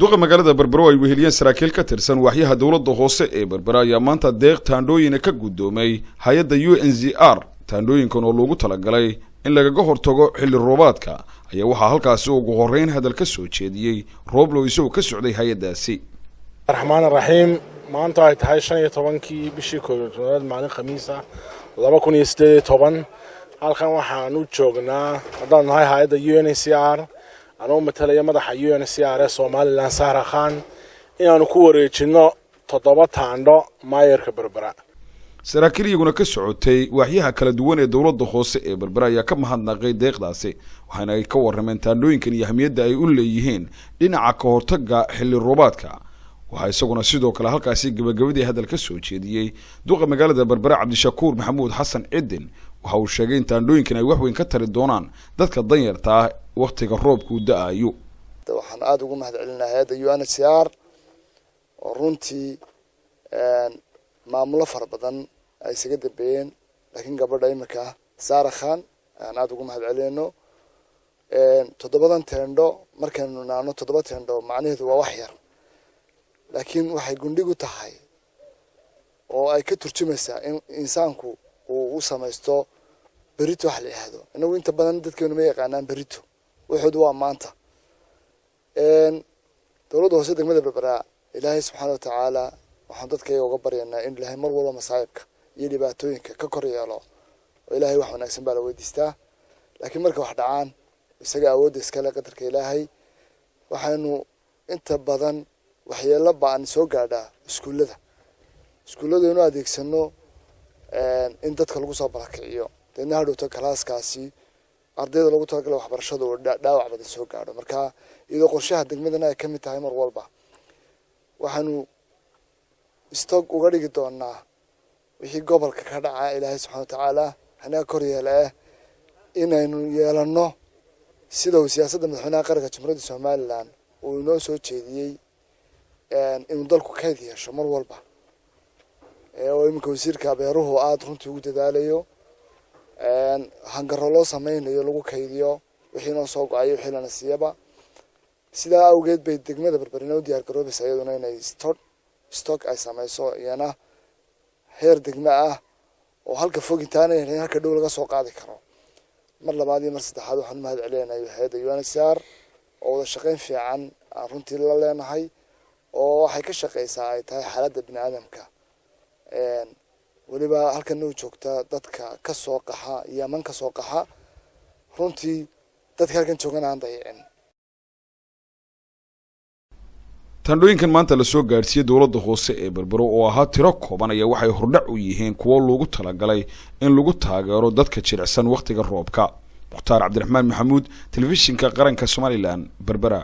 duqa magaalada Berbera ay weheliyeen saraakiil ka tirsan waaxyaha dawladda hoose ee Berbera ayaa maanta deeq taandhooyin ka gudoomay hay'adda UNHCR taandhooyinkan oo loogu talagalay in lagaga hortago xilli roobaadka ayaa waxa halkaasi ugu horeyn hadal ka soo jeediyay roob loo isoo ka socday hay'adaasi. Rahmaan Rahiim maanta ay tahay 15kii bishii koowaad maalin Khamiis ah 2018 halkan waxaan u joognaa haddaan nahay hay'adda UNHCR anoo matalaya madaxa UNHCR Somaliland Sahra Khan inaanu ku wareejino 7 taandho maayarka Berbera. saraakiil iyaguna ka socotay waaxyaha kala duwan ee dawladda hoose ee Berbera ayaa ka mahadnaqay deeqdaasi waxaana ay ka warrameen taandhooyinkan iyo ahmiyadda ay u leeyihiin dhinaca ka hortagga xilli roobaadka. waxa isaguna sidoo kale halkaasi gabagabadii hadal ka soo jeediyay duqa magaalada Berbera Cabdishakuur Maxamuud Xasan Cidin waxa uu sheegay in taandhooyinkan ay wax weyn ka tari doonaan dadka danyarta ah waqtiga roobku da'ayo. waxaan aad ugu mahadcelinahay hay'adda UNHCR oo runtii maamulo fara badan ay isaga dambeeyeen laakiin gabadha imika Sahra Khan aan aad ugu mahadcelino 7 teendho markaanu naano 7 teendho macnaheedu waa wax yar laakiin waxay gundhigu tahay oo ay ka turjumaysaa in insaanku uu u samaysto berito wax la yiraahdo inagu inta badan dadkeenu ma yaqaanaan berito wuxuu waa maanta dawladda hoose degmada Berbera Ilaahay subhanahu wa ta'ala waxaan dadkayga uga baryaynaa in Ilaahay mar walba masaa'ibka iyo dhibaatooyinka ka kor yeelo oo Ilaahay wax wanaagsan baa la weydiistaa laakiin marka wax dhacaan isaga awood iska leh qadarka Ilaahay waxaanu inta badan waxyeello baan soo gaadhaa iskuullada inuu adeegsano in dadka lagu soo barakiciyo dadna hadhowto kalaaskaasi ardayda lagu talagalay waxbarashada oo dhaawac badan soo gaadho marka iyadoo qorshaha degmadana ay ka mid tahay mar walba waxaanu stock uga dhigi doonaa wixii gobolka ka dhacay Ilaahay subhanahu wa ta'ala hana kor yeelay inaynu yeelano sida siyaasadda madaxweynaha qaranka Jamhuuriyadda Somaliland uu inoo soo jeediyay inuu dalku ka yeesho mar walba oo imika wasiirka beeruhu aad runtii ugu dadaalayo hangaro loo sameeyo lagu kaydiyo wixii noo soo go'ay wixii la nasiyaba sida awgeed bay degmada Berbera u diyaar garoobaysaa iyaduna inay stock ay samayso iyana heer degma ah oo halka fogintaana halka dhow laga soo qaadi karo mar labaad iyo mar saddexaad waxaan mahadcelinayaa hay'adda UNHCR oo wada shaqayn fiican runtii la leenahay oo waxay ka shaqeysaa ay tahay xaaladda bini'aadamka waliba halkan uu joogta dadka ka soo qaxa Yemen ka soo qaxa runtii dadka halkan joogan aan dayicin. taandhooyinkan maanta la soo gaarsiiyay dawladda hoose ee Berbera oo ahaa tiro kooban ayaa waxay hordhac u yihiin kuwa loogu talagalay in lagu taageero dadka jilicsan waqtiga roobka. Mukhtaar Cabdiraxmaan Maxamuud, telefishinka qaranka Somaliland, Berbera.